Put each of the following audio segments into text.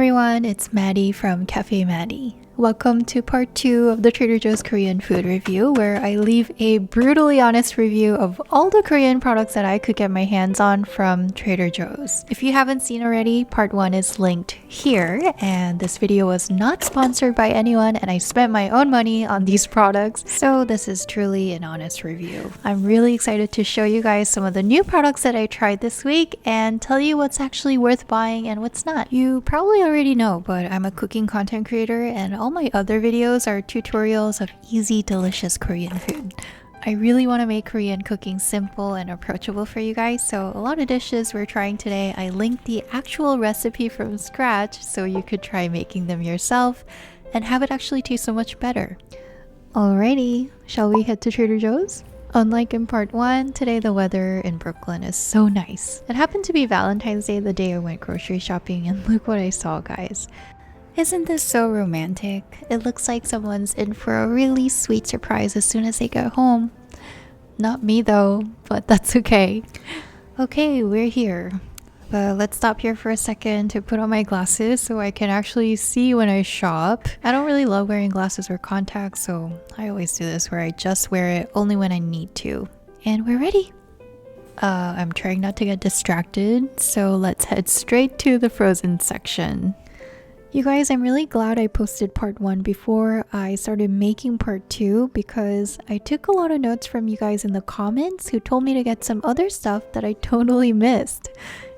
everyone, it's Maddy from Cafe Maddy. Welcome to part 2 of the Trader Joe's Korean food review, where I leave a brutally honest review of all the Korean products that I could get my hands on from Trader Joe's. If you haven't seen already, part 1 is linked here, and this video was not sponsored by anyone and I spent my own money on these products, so this is truly an honest review. I'm really excited to show you guys some of the new products that I tried this week and tell you what's actually worth buying and what's not. You probably already know, but I'm a cooking content creator and all my other videos are tutorials of easy, delicious Korean food. I really want to make Korean cooking simple and approachable for you guys, so a lot of dishes we're trying today, I linked the actual recipe from scratch so you could try making them yourself and have it actually taste so much better. Alrighty, shall we head to Trader Joe's? Unlike in part 1, today the weather in Brooklyn is so nice. It happened to be Valentine's Day the day I went grocery shopping, and look what I saw, guys. Isn't this so romantic? It looks like someone's in for a really sweet surprise as soon as they get home. Not me though, but that's okay. Okay, we're here. But let's stop here for a second to put on my glasses so I can actually see when I shop. I don't really love wearing glasses or contacts, so I always do this where I just wear it only when I need to. And we're ready. I'm trying not to get distracted, so let's head straight to the frozen section. You guys, I'm really glad I posted part 1 before I started making part 2 because I took a lot of notes from you guys in the comments who told me to get some other stuff that I totally missed.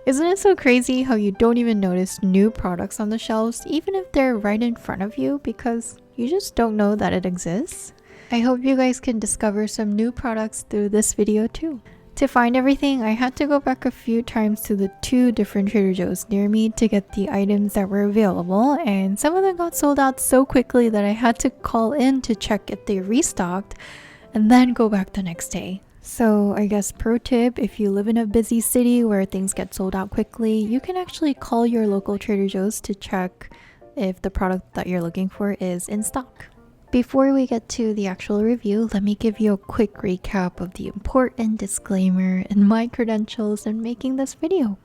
Isn't it so crazy how you don't even notice new products on the shelves even if they're right in front of you because you just don't know that it exists? I hope you guys can discover some new products through this video too. To find everything, I had to go back a few times to the 2 different Trader Joe's near me to get the items that were available, and some of them got sold out so quickly that I had to call in to check if they restocked and then go back the next day. So I guess pro tip, if you live in a busy city where things get sold out quickly, you can actually call your local Trader Joe's to check if the product that you're looking for is in stock. Before we get to the actual review, let me give you a quick recap of the important disclaimer and my credentials in making this video.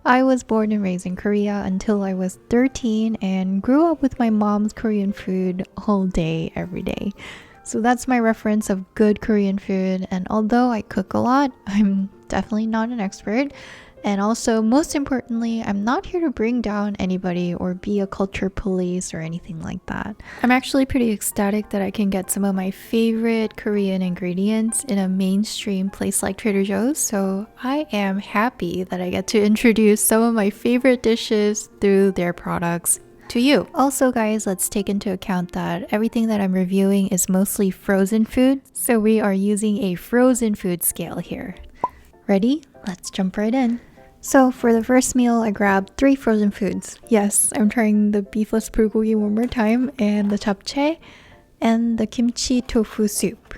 I was born and raised in Korea until I was 13 and grew up with my mom's Korean food all day, every day. So that's my reference of good Korean food, and although I cook a lot, I'm definitely not an expert. And also, most importantly, I'm not here to bring down anybody or be a culture police or anything like that. I'm actually pretty ecstatic that I can get some of my favorite Korean ingredients in a mainstream place like Trader Joe's, so I am happy that I get to introduce some of my favorite dishes through their products to you. Also guys, let's take into account that everything that I'm reviewing is mostly frozen food, so we are using a frozen food scale here. Ready? Let's jump right in. So for the first meal, I grabbed 3 frozen foods. Yes, I'm trying the beefless bulgogi one more time, and the japchae, and the kimchi tofu soup.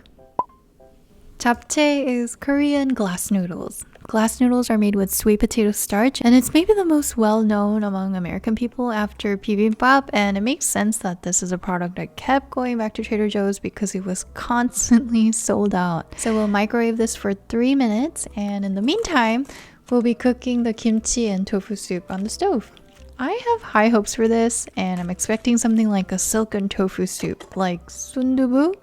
Japchae is Korean glass noodles. Glass noodles are made with sweet potato starch, and it's maybe the most well-known among American people after bibimbap, and it makes sense that this is a product I kept going back to Trader Joe's because it was constantly sold out. So we'll microwave this for 3 minutes, and in the meantime, we'll be cooking the kimchi and tofu soup on the stove. I have high hopes for this, and I'm expecting something like a silken tofu soup, like sundubu,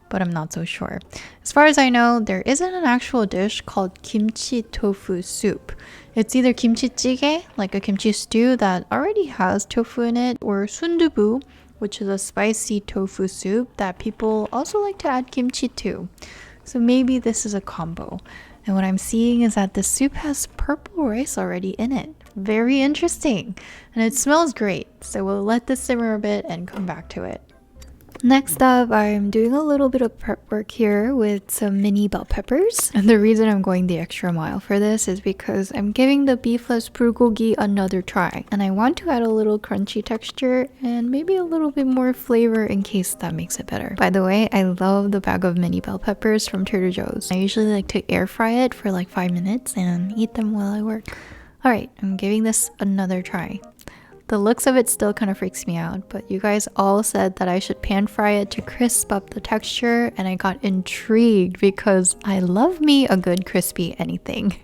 but I'm not so sure. As far as I know, there isn't an actual dish called kimchi tofu soup. It's either kimchi jjigae, like a kimchi stew that already has tofu in it, or sundubu, which is a spicy tofu soup that people also like to add kimchi to. So maybe this is a combo. And what I'm seeing is that the soup has purple rice already in it. Very interesting. And it smells great. So we'll let this simmer a bit and come back to it. Next up, I'm doing a little bit of prep work here with some mini bell peppers. And the reason I'm going the extra mile for this is because I'm giving the beefless bulgogi another try. And I want to add a little crunchy texture and maybe a little bit more flavor in case that makes it better. By the way, I love the bag of mini bell peppers from Trader Joe's. I usually like to air fry it for like 5 minutes and eat them while I work. Alright, I'm giving this another try. The looks of it still kind of freaks me out, but you guys all said that I should pan fry it to crisp up the texture, and I got intrigued because I love me a good crispy anything.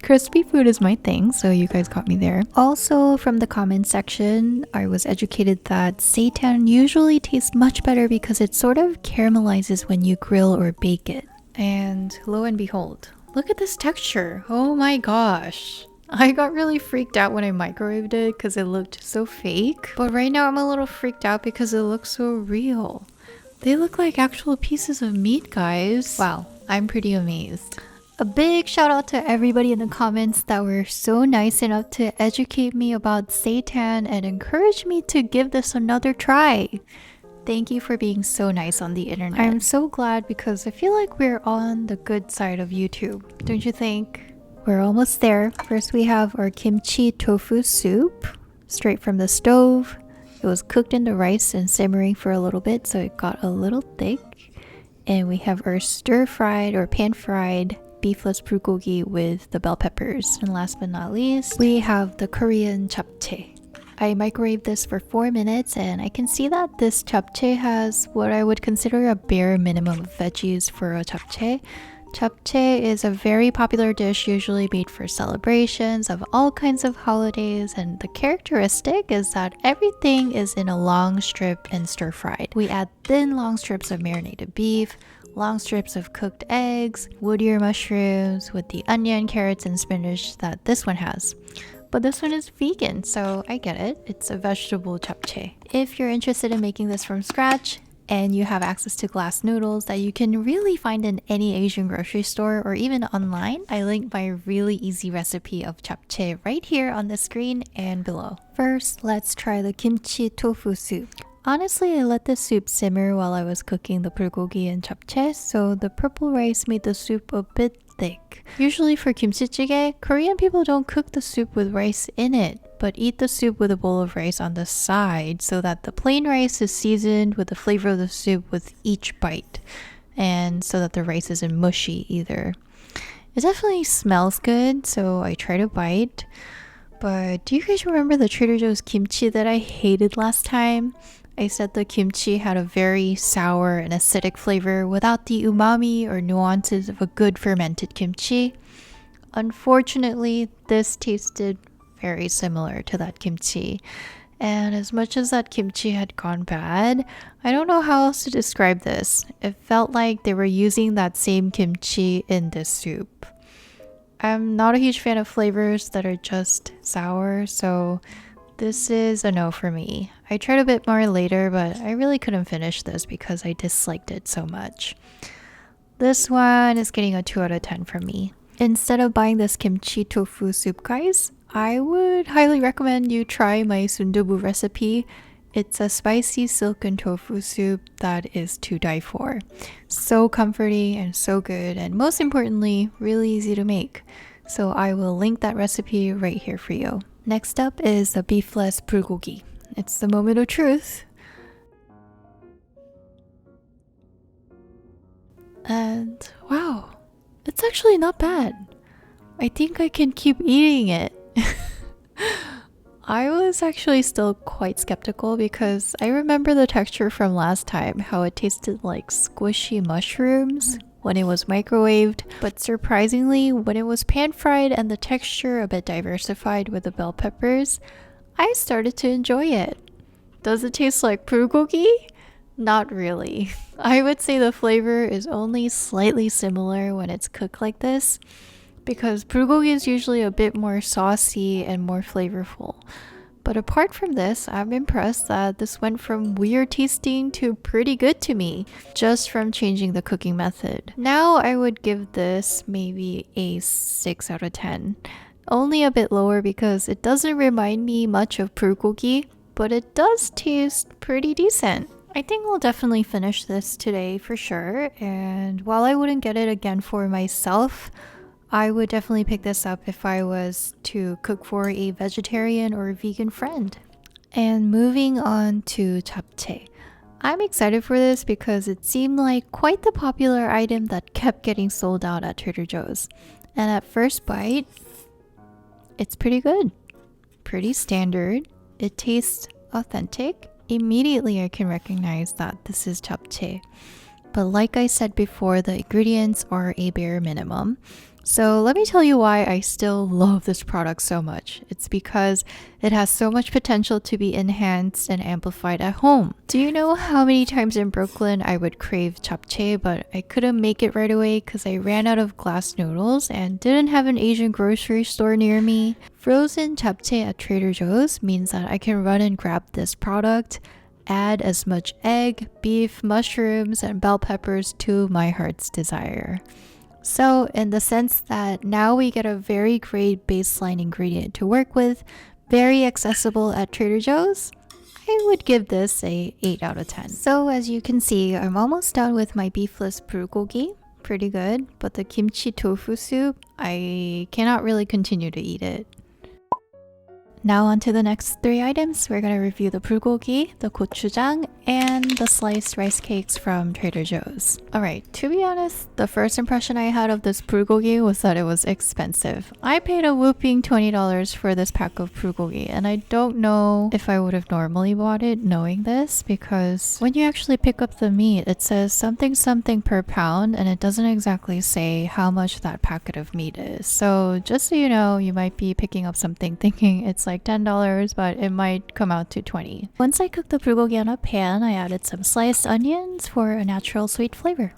Crispy food is my thing, so you guys got me there. Also, from the comment section, I was educated that seitan usually tastes much better because it sort of caramelizes when you grill or bake it. And lo and behold, look at this texture. Oh my gosh. I got really freaked out when I microwaved it because it looked so fake. But right now I'm a little freaked out because it looks so real. They look like actual pieces of meat, guys. Wow, I'm pretty amazed. A big shout out to everybody in the comments that were so nice enough to educate me about seitan and encourage me to give this another try. Thank you for being so nice on the internet. I'm so glad because I feel like we're on the good side of YouTube, don't you think? We're almost there. First we have our kimchi tofu soup, straight from the stove. It was cooked in the rice and simmering for a little bit, so it got a little thick. And we have our stir-fried or pan-fried beefless bulgogi with the bell peppers. And last but not least, we have the Korean japchae. I microwaved this for 4 minutes and I can see that this japchae has what I would consider a bare minimum of veggies for a japchae. Japchae is a very popular dish usually made for celebrations of all kinds of holidays, and the characteristic is that everything is in a long strip and stir-fried. We add thin long strips of marinated beef, long strips of cooked eggs, wood ear mushrooms with the onion, carrots, and spinach that this one has. But this one is vegan, so I get it. It's a vegetable japchae. If you're interested in making this from scratch, and you have access to glass noodles that you can really find in any Asian grocery store or even online, I linked my really easy recipe of japchae right here on the screen and below. First, let's try the kimchi tofu soup. Honestly, I let the soup simmer while I was cooking the bulgogi and japchae, so the purple rice made the soup a bit thick. Usually for kimchi jjigae, Korean people don't cook the soup with rice in it, but eat the soup with a bowl of rice on the side so that the plain rice is seasoned with the flavor of the soup with each bite, and so that the rice isn't mushy either. It definitely smells good, so I try to bite. But do you guys remember the Trader Joe's kimchi that I hated last time? I said the kimchi had a very sour and acidic flavor without the umami or nuances of a good fermented kimchi. Unfortunately, this tasted very similar to that kimchi. And as much as that kimchi had gone bad, I don't know how else to describe this. It felt like they were using that same kimchi in this soup. I'm not a huge fan of flavors that are just sour, so this is a no for me. I tried a bit more later, but I really couldn't finish this because I disliked it so much. This one is getting a 2 out of 10 from me. Instead of buying this kimchi tofu soup, guys, I would highly recommend you try my sundubu recipe. It's a spicy silken tofu soup that is to die for. So comforting and so good, and most importantly, really easy to make. So I will link that recipe right here for you. Next up is the beefless bulgogi. It's the moment of truth. And wow, it's actually not bad. I think I can keep eating it. I was actually still quite skeptical because I remember the texture from last time, how it tasted like squishy mushrooms when it was microwaved, but surprisingly, when it was pan-fried and the texture a bit diversified with the bell peppers, I started to enjoy it. Does it taste like bulgogi? Not really. I would say the flavor is only slightly similar when it's cooked like this, because bulgogi is usually a bit more saucy and more flavorful. But apart from this, I'm impressed that this went from weird tasting to pretty good to me, just from changing the cooking method. Now I would give this maybe a 6 out of 10. Only a bit lower because it doesn't remind me much of bulgogi, but it does taste pretty decent. I think I'll definitely finish this today for sure, and while I wouldn't get it again for myself, I would definitely pick this up if I was to cook for a vegetarian or vegan friend. And moving on to japchae. I'm excited for this because it seemed like quite the popular item that kept getting sold out at Trader Joe's. And at first bite, it's pretty good. Pretty standard. It tastes authentic. Immediately I can recognize that this is japchae. But like I said before, the ingredients are a bare minimum. So let me tell you why I still love this product so much. It's because it has so much potential to be enhanced and amplified at home. Do you know how many times in Brooklyn I would crave japchae, but I couldn't make it right away because I ran out of glass noodles and didn't have an Asian grocery store near me? Frozen japchae at Trader Joe's means that I can run and grab this product, add as much egg, beef, mushrooms, and bell peppers to my heart's desire. So in the sense that now we get a very great baseline ingredient to work with, very accessible at Trader Joe's, I would give this a 8 out of 10. So as you can see, I'm almost done with my beefless bulgogi. Pretty good, but the kimchi tofu soup, I cannot really continue to eat it. Now on to the next 3 items. We're going to review the bulgogi, the gochujang, and the sliced rice cakes from Trader Joe's. Alright, to be honest, the first impression I had of this bulgogi was that it was expensive. I paid a whooping $20 for this pack of bulgogi, and I don't know if I would have normally bought it knowing this, because when you actually pick up the meat, it says something something per pound, and it doesn't exactly say how much that packet of meat is. So just so you know, you might be picking up something thinking it's like $10, but it might come out to $20. Once I cooked the bulgogi on a pan, I added some sliced onions for a natural sweet flavor.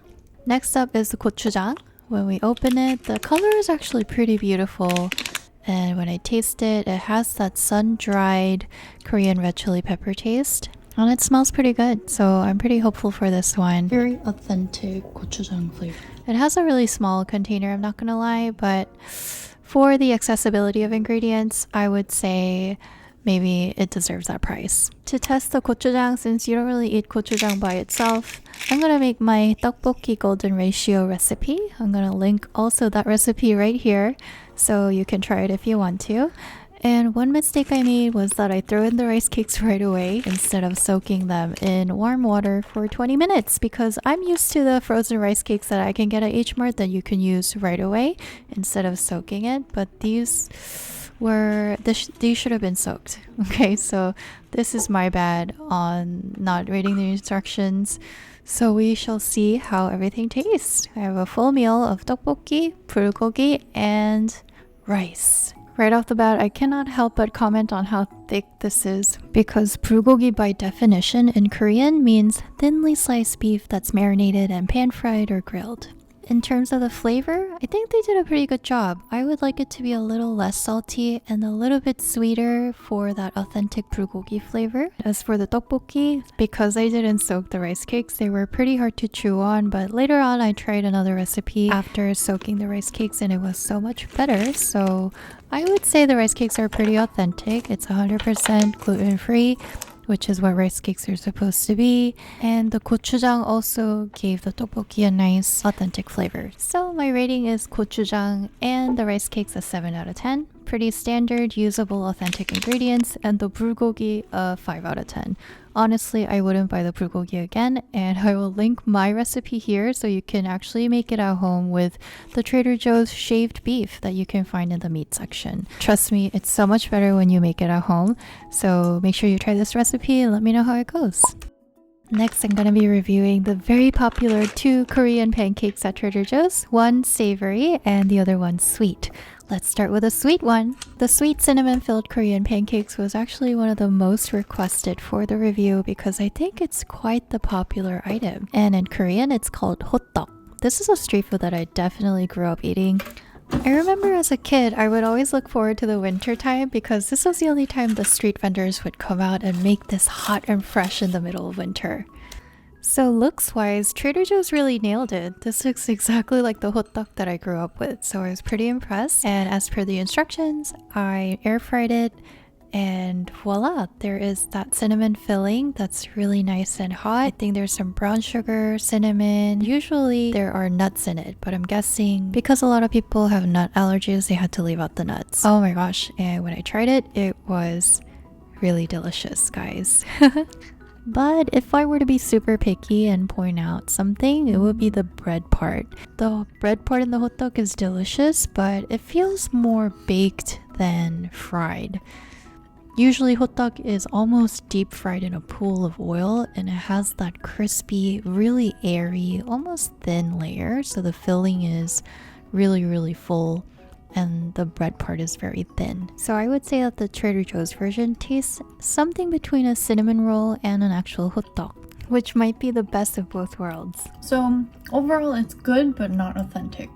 Next up is the gochujang. When we open it, the color is actually pretty beautiful, and when I taste it, it has that sun-dried Korean red chili pepper taste, and it smells pretty good, so I'm pretty hopeful for this one. Very authentic gochujang flavor. It has a really small container, I'm not gonna lie, but for the accessibility of ingredients, I would say maybe it deserves that price. To test the gochujang, since you don't really eat gochujang by itself, I'm gonna make my tteokbokki golden ratio recipe. I'm gonna link also that recipe right here, so you can try it if you want to. And one mistake I made was that I threw in the rice cakes right away instead of soaking them in warm water for 20 minutes, because I'm used to the frozen rice cakes that I can get at H Mart that you can use right away instead of soaking it. But these should have been soaked. Okay, so this is my bad on not reading the instructions. So we shall see how everything tastes. I have a full meal of tteokbokki, bulgogi, and rice. Right off the bat, I cannot help but comment on how thick this is, because bulgogi by definition in Korean means thinly sliced beef that's marinated and pan-fried or grilled. In terms of the flavor, I think they did a pretty good job. I would like it to be a little less salty and a little bit sweeter for that authentic bulgogi flavor. As for the tteokbokki, because I didn't soak the rice cakes, they were pretty hard to chew on, but later on I tried another recipe after soaking the rice cakes and it was so much better. So I would say the rice cakes are pretty authentic. It's 100% gluten-free, which is what rice cakes are supposed to be. And the gochujang also gave the tteokbokki a nice authentic flavor. So my rating is gochujang and the rice cakes a 7 out of 10. Pretty standard, usable, authentic ingredients, and the bulgogi a 5 out of 10. Honestly, I wouldn't buy the bulgogi again, and I will link my recipe here so you can actually make it at home with the Trader Joe's shaved beef that you can find in the meat section. Trust me, it's so much better when you make it at home, so make sure you try this recipe and let me know how it goes. Next, I'm going to be reviewing the very popular 2 Korean pancakes at Trader Joe's, one savory and the other one sweet. Let's start with a sweet one. The sweet cinnamon-filled Korean pancakes was actually one of the most requested for the review because I think it's quite the popular item. And in Korean, it's called hotteok. This is a street food that I definitely grew up eating. I remember as a kid, I would always look forward to the winter time because this was the only time the street vendors would come out and make this hot and fresh in the middle of winter. So looks-wise, Trader Joe's really nailed it. This looks exactly like the hotteok that I grew up with, so I was pretty impressed. And as per the instructions, I air fried it, and voila, there is that cinnamon filling that's really nice and hot. I think there's some brown sugar, cinnamon. Usually there are nuts in it, but I'm guessing because a lot of people have nut allergies, they had to leave out the nuts. Oh my gosh, and when I tried it, it was really delicious, guys. But if I were to be super picky and point out something, it would be the bread part. The bread part in the hotteok is delicious, but it feels more baked than fried. Usually hotteok is almost deep fried in a pool of oil, and it has that crispy, really airy, almost thin layer, so the filling is really full, and the bread part is very thin. So I would say that the Trader Joe's version tastes something between a cinnamon roll and an actual hotdog, which might be the best of both worlds. So overall it's good but not authentic.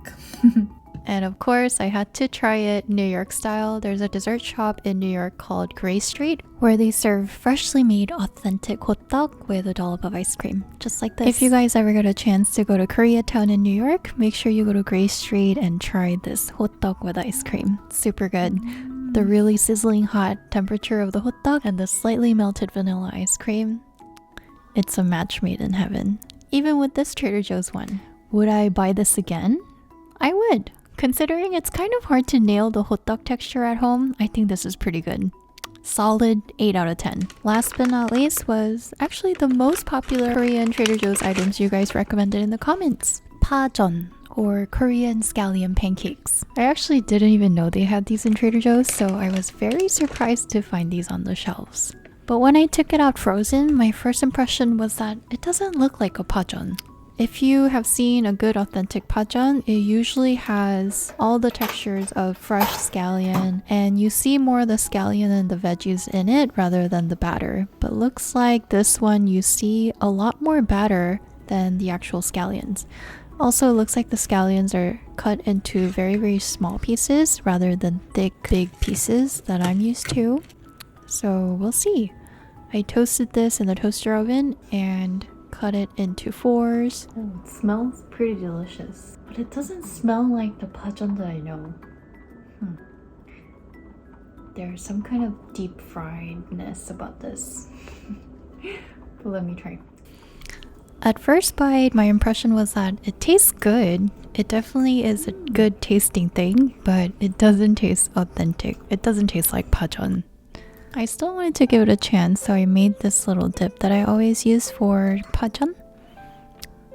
And of course, I had to try it New York style. There's a dessert shop in New York called Gray Street where they serve freshly made authentic hotdog with a dollop of ice cream, just like this. If you guys ever get a chance to go to Koreatown in New York, make sure you go to Gray Street and try this hotdog with ice cream. Super good. The really sizzling hot temperature of the hotdog and the slightly melted vanilla ice cream. It's a match made in heaven. Even with this Trader Joe's one. Would I buy this again? I would. Considering it's kind of hard to nail the hotdog texture at home, I think this is pretty good. Solid 8 out of 10. Last but not least was actually the most popular Korean Trader Joe's items you guys recommended in the comments. Pajeon, or Korean scallion pancakes. I actually didn't even know they had these in Trader Joe's, so I was very surprised to find these on the shelves. But when I took it out frozen, my first impression was that it doesn't look like a pajeon. If you have seen a good authentic pajeon, it usually has all the textures of fresh scallion, and you see more of the scallion and the veggies in it rather than the batter. But looks like this one you see a lot more batter than the actual scallions. Also, it looks like the scallions are cut into very small pieces rather than thick, big pieces that I'm used to. So we'll see. I toasted this in the toaster oven and cut it into 4s. Oh, it smells pretty delicious, but it doesn't smell like the pajeon that I know. There's some kind of deep friedness about this. But let me try. At first bite, my impression was that it tastes good. It definitely is a good tasting thing, but it doesn't taste authentic. It doesn't taste like pajeon. I still wanted to give it a chance, so I made this little dip that I always use for pajeon.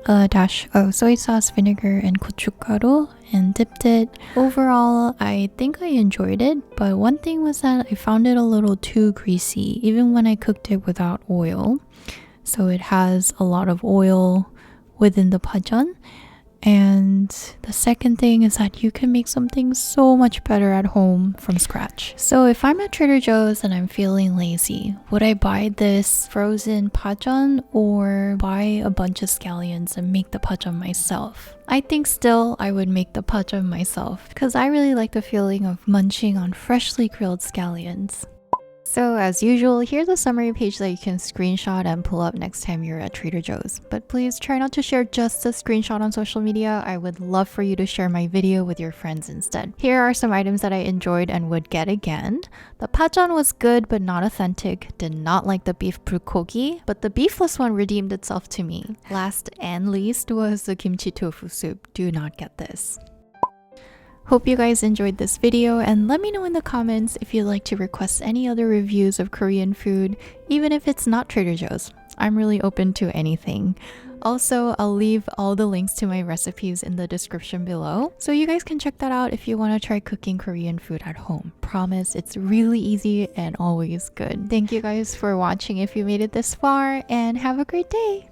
A dash of soy sauce, vinegar, and gochugaru, and dipped it. Overall, I think I enjoyed it, but one thing was that I found it a little too greasy, even when I cooked it without oil. So it has a lot of oil within the pajeon. And the second thing is that you can make something so much better at home from scratch. So if I'm at Trader Joe's and I'm feeling lazy, would I buy this frozen pajeon or buy a bunch of scallions and make the pajeon myself? I think still I would make the pajeon myself because I really like the feeling of munching on freshly grilled scallions. So as usual, here's a summary page that you can screenshot and pull up next time you're at Trader Joe's. But please try not to share just a screenshot on social media. I would love for you to share my video with your friends instead. Here are some items that I enjoyed and would get again. The pajeon was good but not authentic. Did not like the beef bulgogi, but the beefless one redeemed itself to me. Last and least was the kimchi tofu soup. Do not get this. Hope you guys enjoyed this video, and let me know in the comments if you'd like to request any other reviews of Korean food, even if it's not Trader Joe's. I'm really open to anything. Also, I'll leave all the links to my recipes in the description below, so you guys can check that out if you want to try cooking Korean food at home. Promise, it's really easy and always good. Thank you guys for watching if you made it this far, and have a great day!